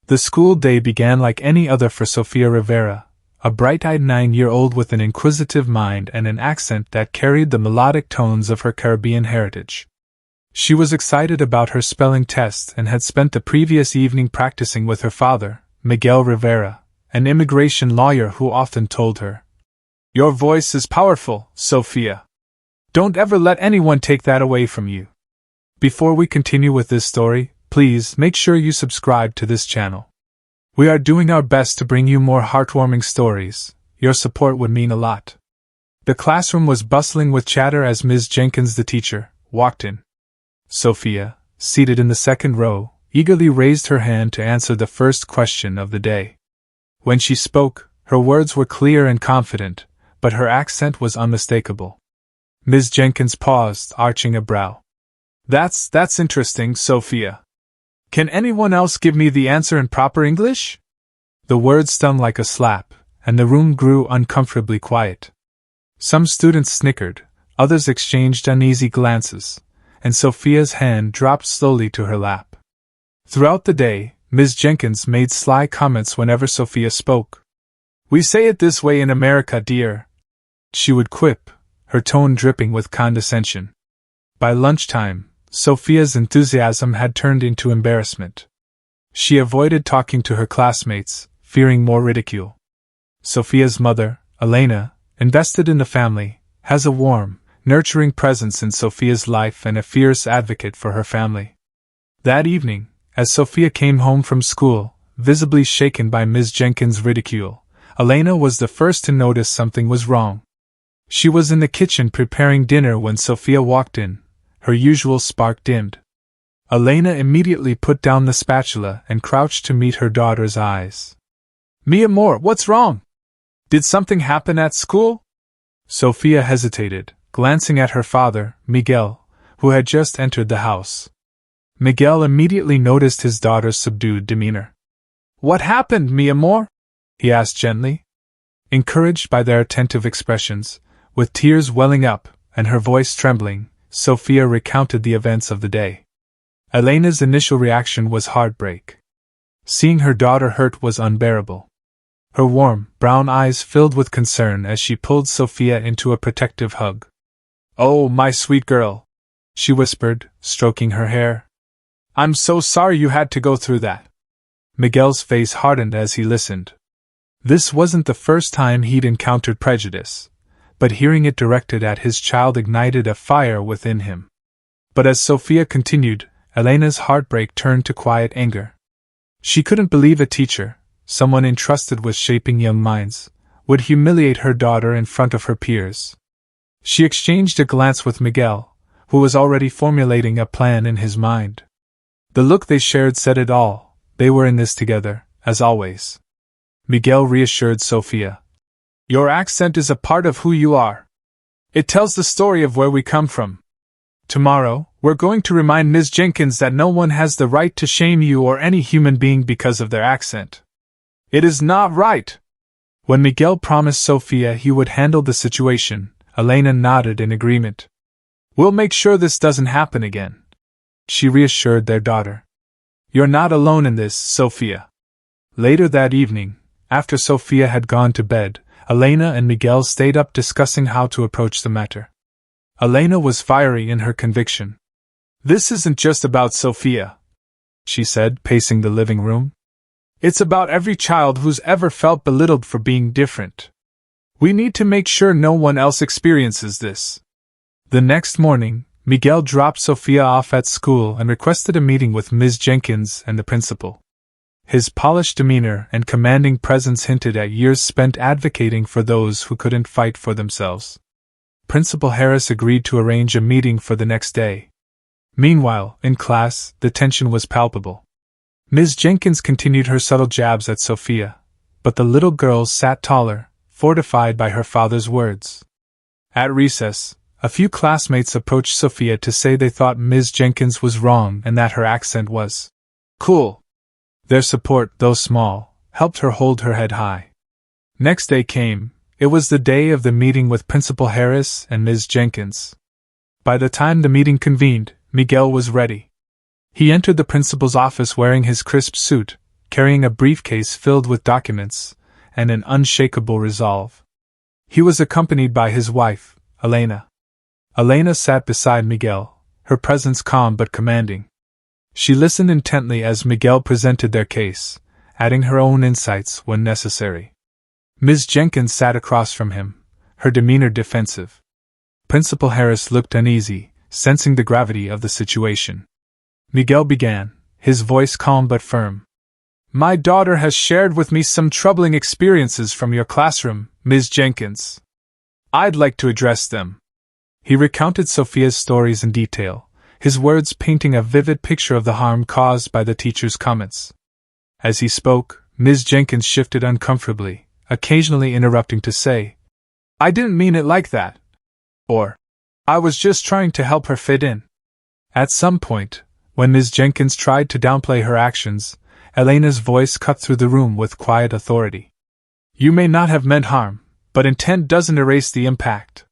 The school day began like any other for Sofia Rivera, a bright-eyed 9-year-old with an inquisitive mind and an accent that carried the melodic tones of her Caribbean heritage. She was excited about her spelling test and had spent the previous evening practicing with her father, Miguel Rivera, an immigration lawyer who often told her, "Your voice is powerful, Sofia. Don't ever let anyone take that away from you." Before we continue with this story, please make sure you subscribe to this channel. We are doing our best to bring you more heartwarming stories. Your support would mean a lot. The classroom was bustling with chatter as Ms. Jenkins, the teacher, walked in. Sofia, seated in the second row, eagerly raised her hand to answer the first question of the day. When she spoke, her words were clear and confident, but her accent was unmistakable. Ms. Jenkins paused, arching a brow. That's interesting, Sofia. Can anyone else give me the answer in proper English?" The words stung like a slap, and the room grew uncomfortably quiet. Some students snickered, others exchanged uneasy glances, and Sofia's hand dropped slowly to her lap. Throughout the day, Ms. Jenkins made sly comments whenever Sofia spoke. "We say it this way in America, dear," she would quip, her tone dripping with condescension. By lunchtime, Sofia's enthusiasm had turned into embarrassment. She avoided talking to her classmates, fearing more ridicule. Sofia's mother, Elena, invested in the family, has a warm, nurturing presence in Sofia's life and a fierce advocate for her family. That evening, as Sofia came home from school, visibly shaken by Ms. Jenkins' ridicule, Elena was the first to notice something was wrong. She was in the kitchen preparing dinner when Sofia walked in, her usual spark dimmed. Elena immediately put down the spatula and crouched to meet her daughter's eyes. "Mi amor, what's wrong? Did something happen at school?" Sofia hesitated, glancing at her father, Miguel, who had just entered the house. Miguel immediately noticed his daughter's subdued demeanor. "What happened, mi amor?" he asked gently. Encouraged by their attentive expressions, with tears welling up and her voice trembling, Sofia recounted the events of the day. Elena's initial reaction was heartbreak. Seeing her daughter hurt was unbearable. Her warm, brown eyes filled with concern as she pulled Sofia into a protective hug. "Oh, my sweet girl," she whispered, stroking her hair. "I'm so sorry you had to go through that." Miguel's face hardened as he listened. This wasn't the first time he'd encountered prejudice, but hearing it directed at his child ignited a fire within him. But as Sofia continued, Elena's heartbreak turned to quiet anger. She couldn't believe a teacher, someone entrusted with shaping young minds, would humiliate her daughter in front of her peers. She exchanged a glance with Miguel, who was already formulating a plan in his mind. The look they shared said it all. They were in this together, as always. Miguel reassured Sofia. "Your accent is a part of who you are. It tells the story of where we come from. Tomorrow, we're going to remind Ms. Jenkins that no one has the right to shame you or any human being because of their accent. It is not right." When Miguel promised Sofia he would handle the situation, Elena nodded in agreement. "We'll make sure this doesn't happen again," she reassured their daughter. "You're not alone in this, Sofia." Later that evening, after Sofia had gone to bed, Elena and Miguel stayed up discussing how to approach the matter. Elena was fiery in her conviction. "This isn't just about Sofia," she said, pacing the living room. "It's about every child who's ever felt belittled for being different. We need to make sure no one else experiences this." The next morning, Miguel dropped Sofia off at school and requested a meeting with Ms. Jenkins and the principal. His polished demeanor and commanding presence hinted at years spent advocating for those who couldn't fight for themselves. Principal Harris agreed to arrange a meeting for the next day. Meanwhile, in class, the tension was palpable. Ms. Jenkins continued her subtle jabs at Sofia, but the little girl sat taller, fortified by her father's words. At recess, a few classmates approached Sofia to say they thought Ms. Jenkins was wrong and that her accent was cool. Their support, though small, helped her hold her head high. Next day came. It was the day of the meeting with Principal Harris and Ms. Jenkins. By the time the meeting convened, Miguel was ready. He entered the principal's office wearing his crisp suit, carrying a briefcase filled with documents and an unshakable resolve. He was accompanied by his wife, Elena. Elena sat beside Miguel, her presence calm but commanding. She listened intently as Miguel presented their case, adding her own insights when necessary. Ms. Jenkins sat across from him, her demeanor defensive. Principal Harris looked uneasy, sensing the gravity of the situation. Miguel began, his voice calm but firm. "My daughter has shared with me some troubling experiences from your classroom, Ms. Jenkins. I'd like to address them." He recounted Sophia's stories in detail, his words painting a vivid picture of the harm caused by the teacher's comments. As he spoke, Ms. Jenkins shifted uncomfortably, occasionally interrupting to say, "I didn't mean it like that," or, "I was just trying to help her fit in." At some point, when Ms. Jenkins tried to downplay her actions, Elena's voice cut through the room with quiet authority. "You may not have meant harm, but intent doesn't erase the impact.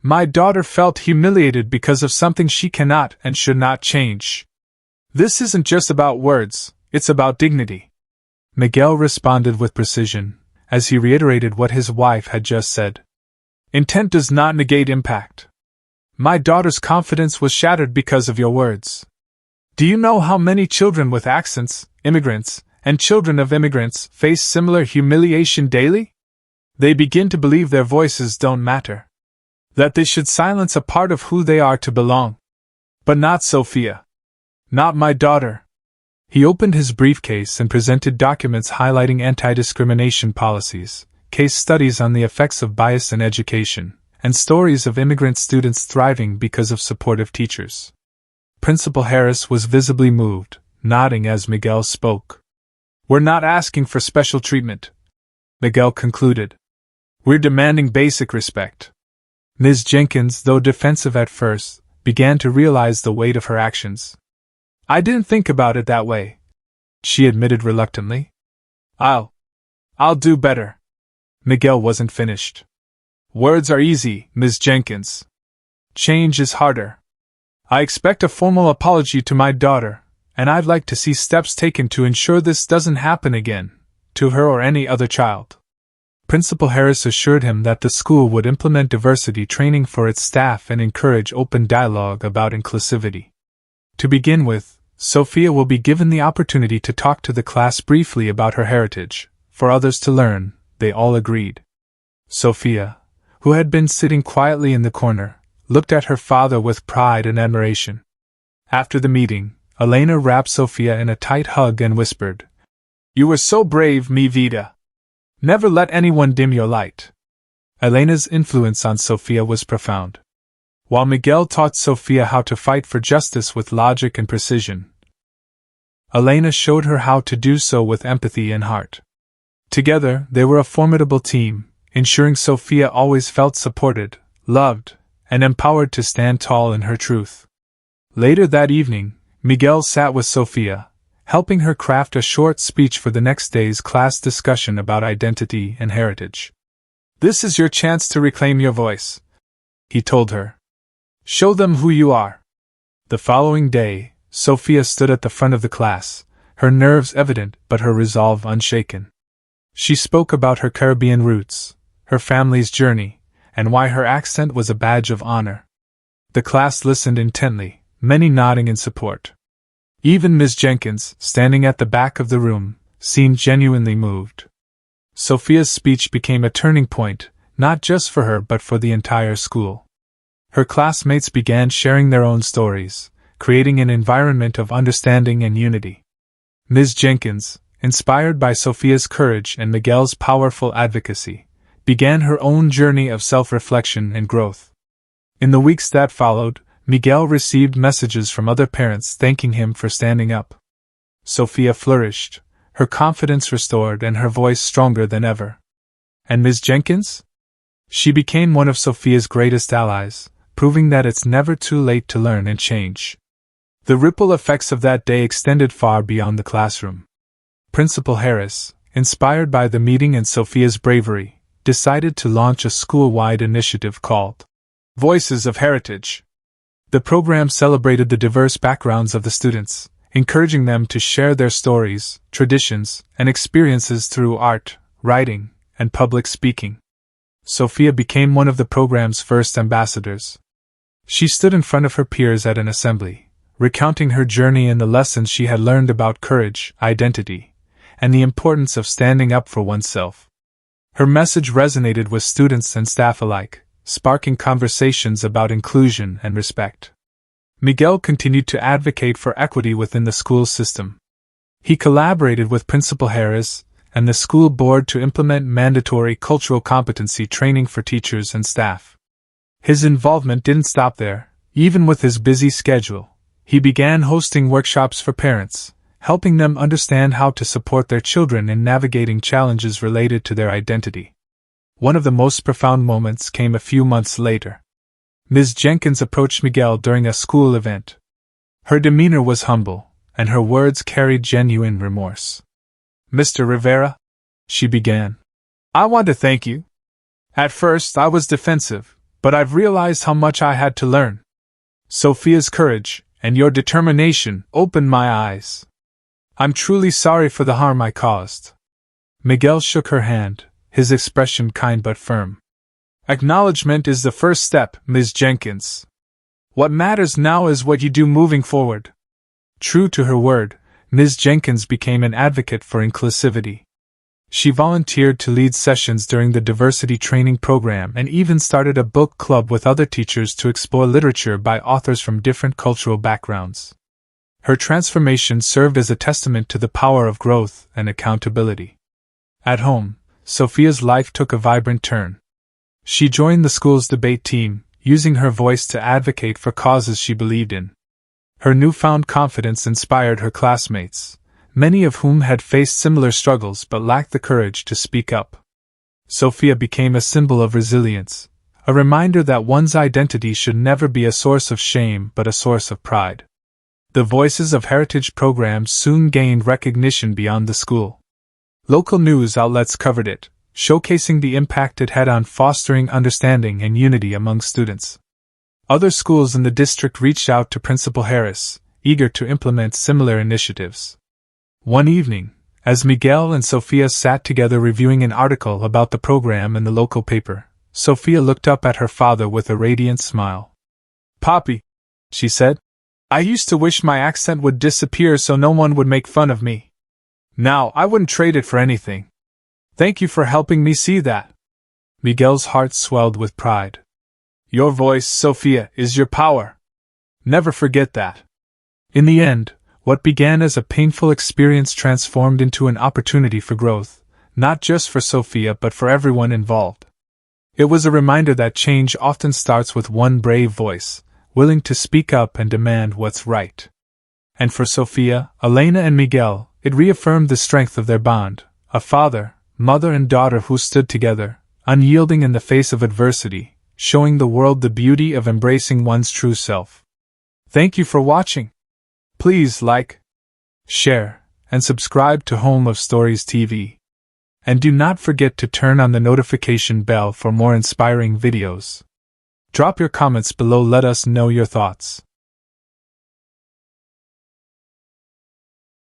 My daughter felt humiliated because of something she cannot and should not change. This isn't just about words, it's about dignity." Miguel responded with precision, as he reiterated what his wife had just said. "Intent does not negate impact. My daughter's confidence was shattered because of your words. Do you know how many children with accents, immigrants, and children of immigrants face similar humiliation daily? They begin to believe their voices don't matter, that they should silence a part of who they are to belong. But not Sophia. Not my daughter." He opened his briefcase and presented documents highlighting anti-discrimination policies, case studies on the effects of bias in education, and stories of immigrant students thriving because of supportive teachers. Principal Harris was visibly moved, nodding as Miguel spoke. "We're not asking for special treatment," Miguel concluded. "We're demanding basic respect." Ms. Jenkins, though defensive at first, began to realize the weight of her actions. "I didn't think about it that way," she admitted reluctantly. I'll do better." Miguel wasn't finished. "Words are easy, Ms. Jenkins. Change is harder. I expect a formal apology to my daughter, and I'd like to see steps taken to ensure this doesn't happen again, to her or any other child." Principal Harris assured him that the school would implement diversity training for its staff and encourage open dialogue about inclusivity. To begin with, Sophia will be given the opportunity to talk to the class briefly about her heritage. For others to learn, they all agreed. Sophia, who had been sitting quietly in the corner, looked at her father with pride and admiration. After the meeting, Elena wrapped Sophia in a tight hug and whispered, "You were so brave, mi vida. Never let anyone dim your light." Elena's influence on Sophia was profound. While Miguel taught Sophia how to fight for justice with logic and precision, Elena showed her how to do so with empathy and heart. Together, they were a formidable team, ensuring Sophia always felt supported, loved, and empowered to stand tall in her truth. Later that evening, Miguel sat with Sophia, helping her craft a short speech for the next day's class discussion about identity and heritage. "This is your chance to reclaim your voice," he told her. "Show them who you are." The following day, Sophia stood at the front of the class, her nerves evident but her resolve unshaken. She spoke about her Caribbean roots, her family's journey, and why her accent was a badge of honor. The class listened intently, many nodding in support. Even Ms. Jenkins, standing at the back of the room, seemed genuinely moved. Sophia's speech became a turning point, not just for her but for the entire school. Her classmates began sharing their own stories, creating an environment of understanding and unity. Ms. Jenkins, inspired by Sophia's courage and Miguel's powerful advocacy, began her own journey of self-reflection and growth. In the weeks that followed, Miguel received messages from other parents thanking him for standing up. Sophia flourished, her confidence restored and her voice stronger than ever. And Ms. Jenkins? She became one of Sophia's greatest allies, proving that it's never too late to learn and change. The ripple effects of that day extended far beyond the classroom. Principal Harris, inspired by the meeting and Sophia's bravery, decided to launch a school-wide initiative called Voices of Heritage. The program celebrated the diverse backgrounds of the students, encouraging them to share their stories, traditions, and experiences through art, writing, and public speaking. Sophia became one of the program's first ambassadors. She stood in front of her peers at an assembly, recounting her journey and the lessons she had learned about courage, identity, and the importance of standing up for oneself. Her message resonated with students and staff alike, sparking conversations about inclusion and respect. Miguel continued to advocate for equity within the school system. He collaborated with Principal Harris and the school board to implement mandatory cultural competency training for teachers and staff. His involvement didn't stop there. Even with his busy schedule, he began hosting workshops for parents, helping them understand how to support their children in navigating challenges related to their identity. One of the most profound moments came a few months later. Ms. Jenkins approached Miguel during a school event. Her demeanor was humble, and her words carried genuine remorse. "Mr. Rivera," she began, "I want to thank you. At first I was defensive, but I've realized how much I had to learn. Sophia's courage and your determination opened my eyes. I'm truly sorry for the harm I caused." Miguel shook her hand, his expression kind but firm. "Acknowledgement is the first step, Ms. Jenkins. What matters now is what you do moving forward." True to her word, Ms. Jenkins became an advocate for inclusivity. She volunteered to lead sessions during the diversity training program and even started a book club with other teachers to explore literature by authors from different cultural backgrounds. Her transformation served as a testament to the power of growth and accountability. At home, Sophia's life took a vibrant turn. She joined the school's debate team, using her voice to advocate for causes she believed in. Her newfound confidence inspired her classmates, many of whom had faced similar struggles but lacked the courage to speak up. Sophia became a symbol of resilience, a reminder that one's identity should never be a source of shame but a source of pride. The Voices of Heritage programs soon gained recognition beyond the school. Local news outlets covered it, showcasing the impact it had on fostering understanding and unity among students. Other schools in the district reached out to Principal Harris, eager to implement similar initiatives. One evening, as Miguel and Sophia sat together reviewing an article about the program in the local paper, Sophia looked up at her father with a radiant smile. "Papi," she said, "I used to wish my accent would disappear so no one would make fun of me. Now I wouldn't trade it for anything. Thank you for helping me see that." Miguel's heart swelled with pride. "Your voice, Sophia, is your power. Never forget that." In the end, what began as a painful experience transformed into an opportunity for growth, not just for Sophia but for everyone involved. It was a reminder that change often starts with one brave voice, willing to speak up and demand what's right. And for Sophia, Elena and Miguel, it reaffirmed the strength of their bond, a father, mother and daughter who stood together, unyielding in the face of adversity, showing the world the beauty of embracing one's true self. Thank you for watching. Please like, share, and subscribe to Home of Stories TV. And do not forget to turn on the notification bell for more inspiring videos. Drop your comments below, let us know your thoughts.